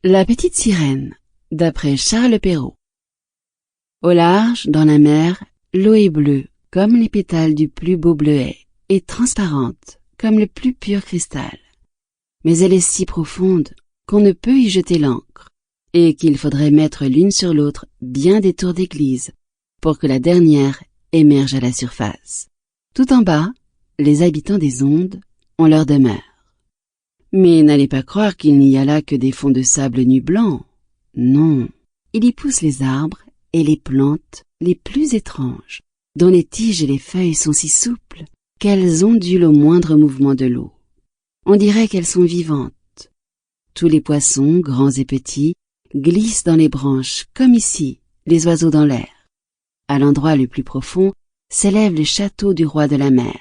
La petite sirène, d'après Charles Perrault. Au large, dans la mer, l'eau est bleue, comme les pétales du plus beau bleuet, et transparente, comme le plus pur cristal. Mais elle est si profonde qu'on ne peut y jeter l'ancre, et qu'il faudrait mettre l'une sur l'autre bien des tours d'église, pour que la dernière émerge à la surface. Tout en bas, les habitants des ondes ont leur demeure. Mais n'allez pas croire qu'il n'y a là que des fonds de sable nus blancs. Non, il y pousse les arbres et les plantes les plus étranges, dont les tiges et les feuilles sont si souples qu'elles ondulent au moindre mouvement de l'eau. On dirait qu'elles sont vivantes. Tous les poissons, grands et petits, glissent dans les branches, comme ici, les oiseaux dans l'air. À l'endroit le plus profond s'élève le château du roi de la mer.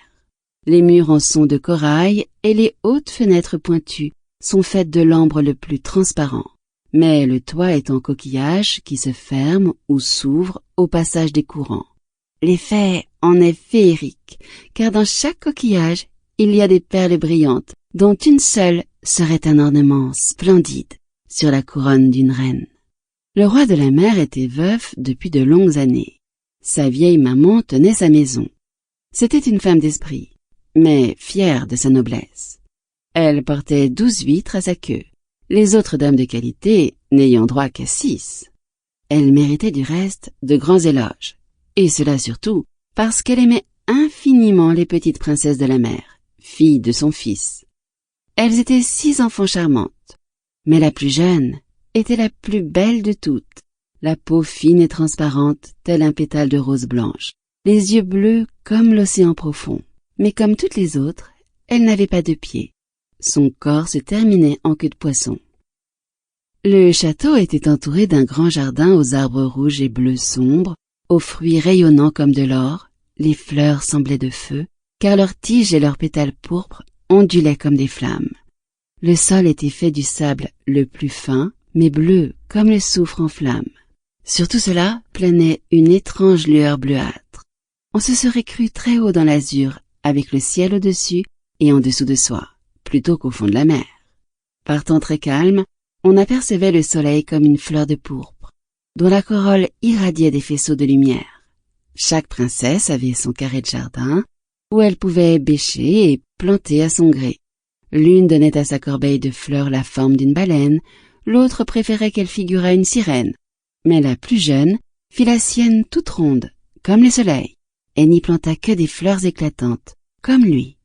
Les murs en sont de corail et les hautes fenêtres pointues sont faites de l'ambre le plus transparent. Mais le toit est en coquillage qui se ferme ou s'ouvre au passage des courants. L'effet en est féerique, car dans chaque coquillage, il y a des perles brillantes, dont une seule serait un ornement splendide sur la couronne d'une reine. Le roi de la mer était veuf depuis de longues années. Sa vieille maman tenait sa maison. C'était une femme d'esprit, mais fière de sa noblesse. Elle portait 12 huîtres à sa queue, les autres dames de qualité n'ayant droit qu'à 6. Elle méritait du reste de grands éloges, et cela surtout parce qu'elle aimait infiniment les petites princesses de la mer, filles de son fils. Elles étaient 6 enfants charmantes, mais la plus jeune était la plus belle de toutes, la peau fine et transparente tel un pétale de rose blanche, les yeux bleus comme l'océan profond. Mais comme toutes les autres, elle n'avait pas de pieds. Son corps se terminait en queue de poisson. Le château était entouré d'un grand jardin aux arbres rouges et bleus sombres, aux fruits rayonnants comme de l'or. Les fleurs semblaient de feu, car leurs tiges et leurs pétales pourpres ondulaient comme des flammes. Le sol était fait du sable le plus fin, mais bleu comme le soufre en flammes. Sur tout cela planait une étrange lueur bleuâtre. On se serait cru très haut dans l'azur, avec le ciel au-dessus et en dessous de soi, plutôt qu'au fond de la mer. Par temps très calme, on apercevait le soleil comme une fleur de pourpre, dont la corolle irradiait des faisceaux de lumière. Chaque princesse avait son carré de jardin, où elle pouvait bêcher et planter à son gré. L'une donnait à sa corbeille de fleurs la forme d'une baleine, l'autre préférait qu'elle figurât une sirène, mais la plus jeune fit la sienne toute ronde, comme le soleil, et n'y planta que des fleurs éclatantes, comme lui.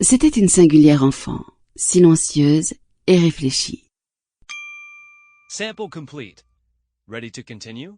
C'était une singulière enfant, silencieuse et réfléchie. Sample complete. Ready to continue?